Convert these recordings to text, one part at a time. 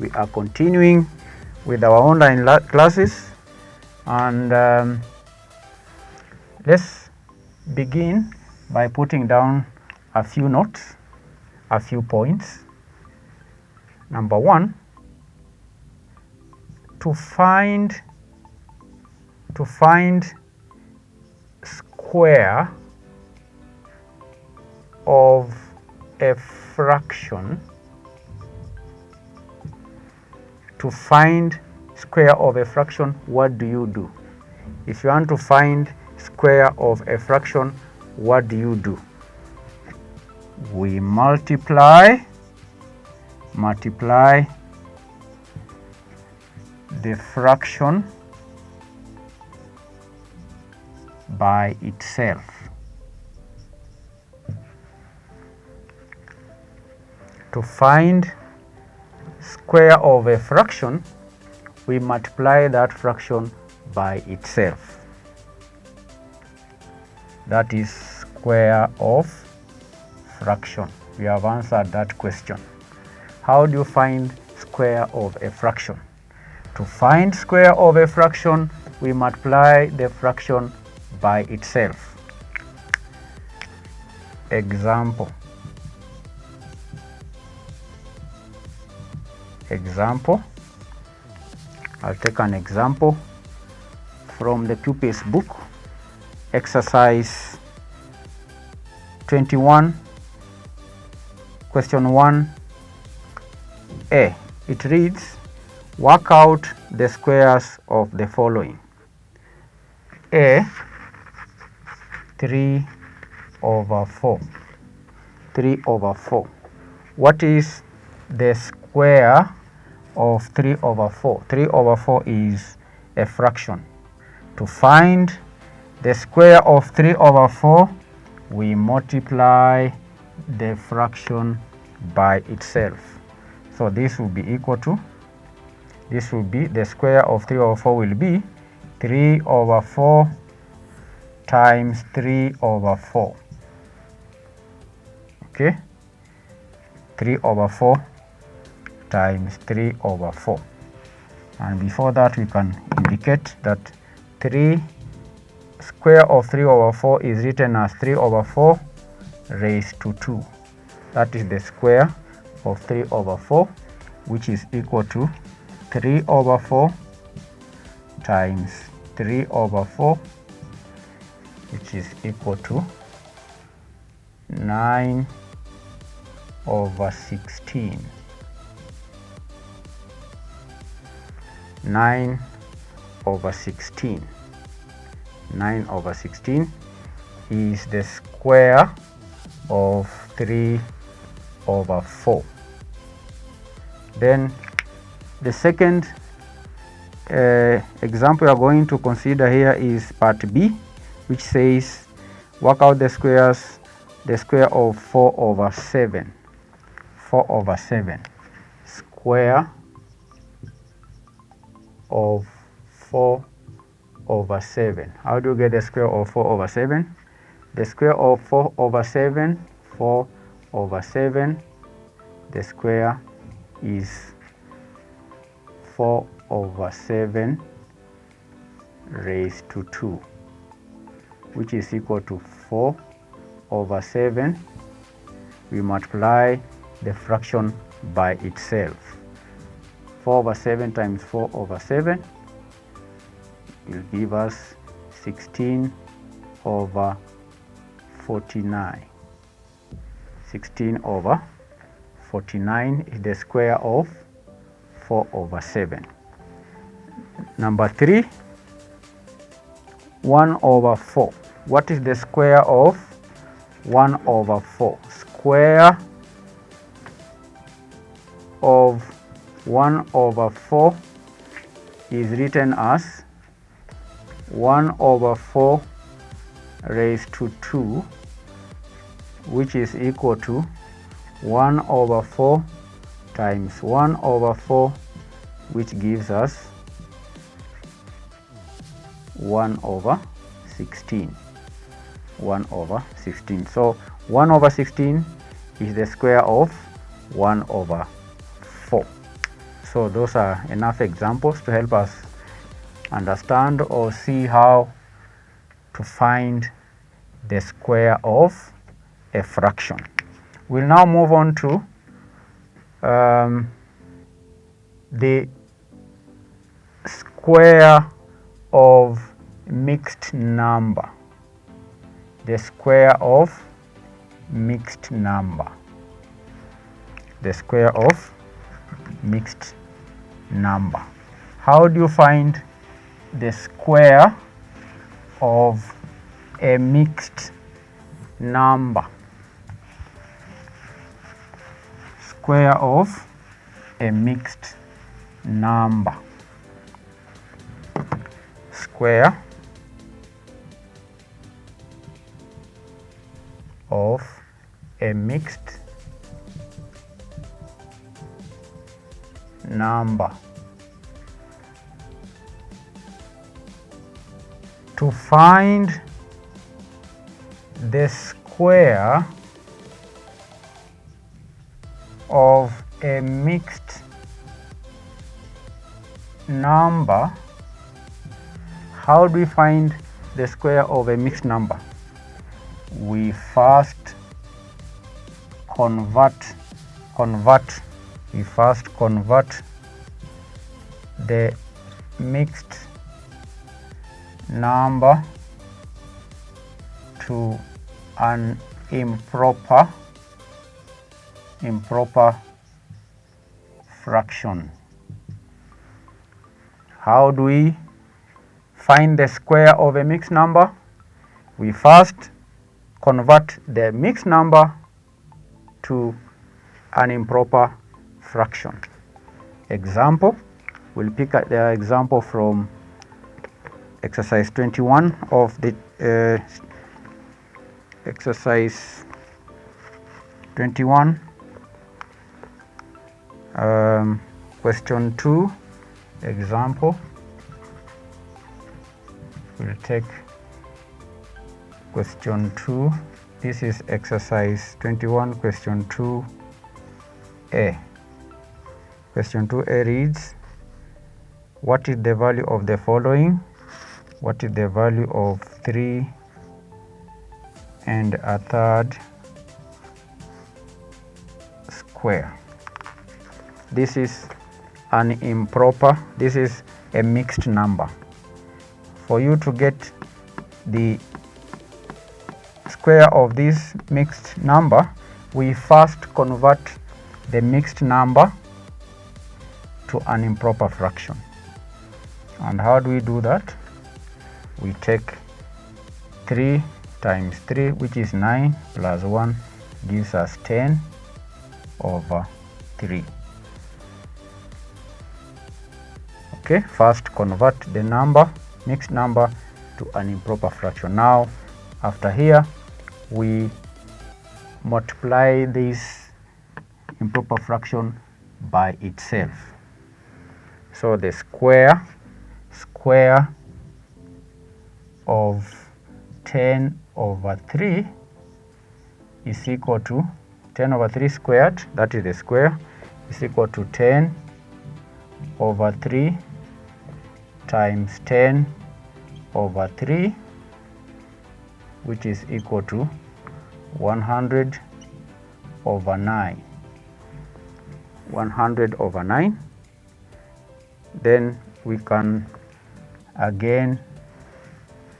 We are continuing with our online classes, and let's begin by putting down a few notes, a few points. Number one, to find square of a fraction. To find square of a fraction, what do you do? If you want to find square of a fraction, what do you do? We multiply the fraction by itself. To find square of a fraction, we multiply that fraction by itself. That is square of fraction. We have answered that question. How do you find square of a fraction? To find square of a fraction, we multiply the fraction by itself. Example. I'll take an example from the pupil's book, exercise 21, question 1A. It reads, work out the squares of the following. A, 3 over 4. 3 over 4. What is the square of 3 over 4? 3 over 4 is a fraction. To find the square of 3 over 4, we multiply the fraction by itself. So this will be equal to, this will be, the square of 3 over 4 will be 3 over 4 times 3 over 4. Okay? 3 over 4 times 3 over 4. And before that, we can indicate that 3 square of 3 over 4 is written as 3 over 4 raised to 2. That is the square of 3 over 4, which is equal to 3 over 4 times 3 over 4, which is equal to 9 over 16. 9 over 16. 9 over 16 is the square of 3 over 4. Then the second example we are going to consider here is part B, which says work out the squares, the square of 4 over 7. 4 over 7. Square of 4 over 7. How do you get the square of 4 over 7? The square of 4 over 7, 4 over 7, the square is 4 over 7 raised to 2, which is equal to 4 over 7. We multiply the fraction by itself. 4 over 7 times 4 over 7 will give us 16 over 49. 16 over 49 is the square of 4 over 7. Number 3, 1 over 4. What is the square of 1 over 4? Square of 1 over 4 is written as 1 over 4 raised to 2, which is equal to 1 over 4 times 1 over 4, which gives us 1 over 16. 1 over 16. So 1 over 16 is the square of 1 over 4. So those are enough examples to help us understand or see how to find the square of a fraction. We'll now move on to the square of mixed number. The square of mixed number. The square of mixed number. How do you find the square of a mixed number? Square of a mixed number. Square of a mixed number. To find the square of a mixed number, how do we find the square of a mixed number? We first convert the mixed number to an improper fraction. How do we find the square of a mixed number? We first convert the mixed number to an improper fraction. Example, we'll pick the example from exercise 21 of the exercise 21, question 2 example. We'll take question 2. This is exercise 21, question 2a. Question 2a reads, what is the value of the following? What is the value of 3 1/3 square? This is an improper, this is a mixed number. For you to get the square of this mixed number, we first convert the mixed number to an improper fraction. And how do we do that? We take 3 times 3, which is 9, plus 1 gives us 10/3. Okay, first convert the number, mixed number, to an improper fraction. Now, after here, we multiply this improper fraction by itself. So the square of 10/3 is equal to 10/3 squared, that is the square, is equal to 10/3 times 10/3, which is equal to 100/9. 100/9. Then we can again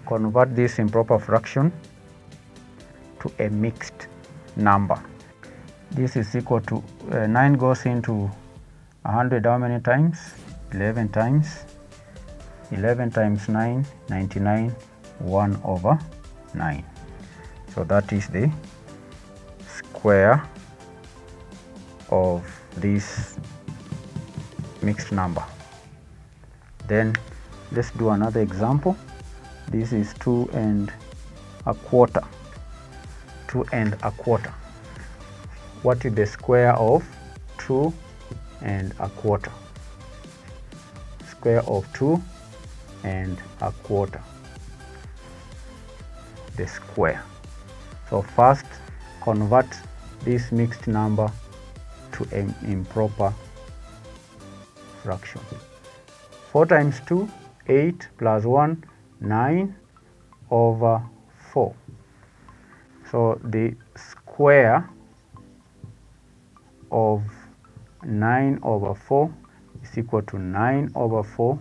convert this improper fraction to a mixed number. This is equal to 9 goes into 100 how many times? 11 times. 11 times 9, 99, 1/9. So that is the square of this mixed number. Then let's do another example. This is 2 1/4. 2 1/4. What is the square of 2 1/4? Square of 2 1/4. The square. So first convert this mixed number to an improper fraction. 4 times 2, 8 plus 1, 9 over 4. So the square of 9 over 4 is equal to 9 over 4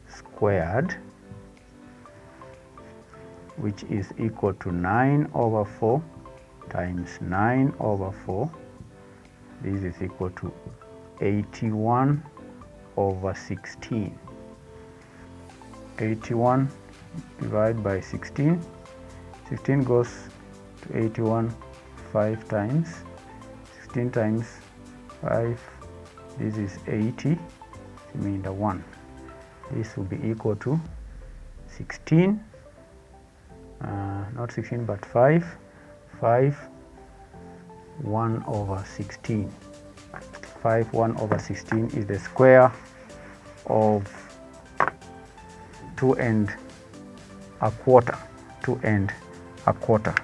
squared, which is equal to 9 over 4 times 9 over 4. This is equal to 81 over 16. 81 divided by 16. 16 goes to 81 5 times. 16 times 5, this is 80, remainder 1. This will be equal to 16, not 16 but 5, 1 over 16. 5, 1 over 16 is the square of 2 and a quarter.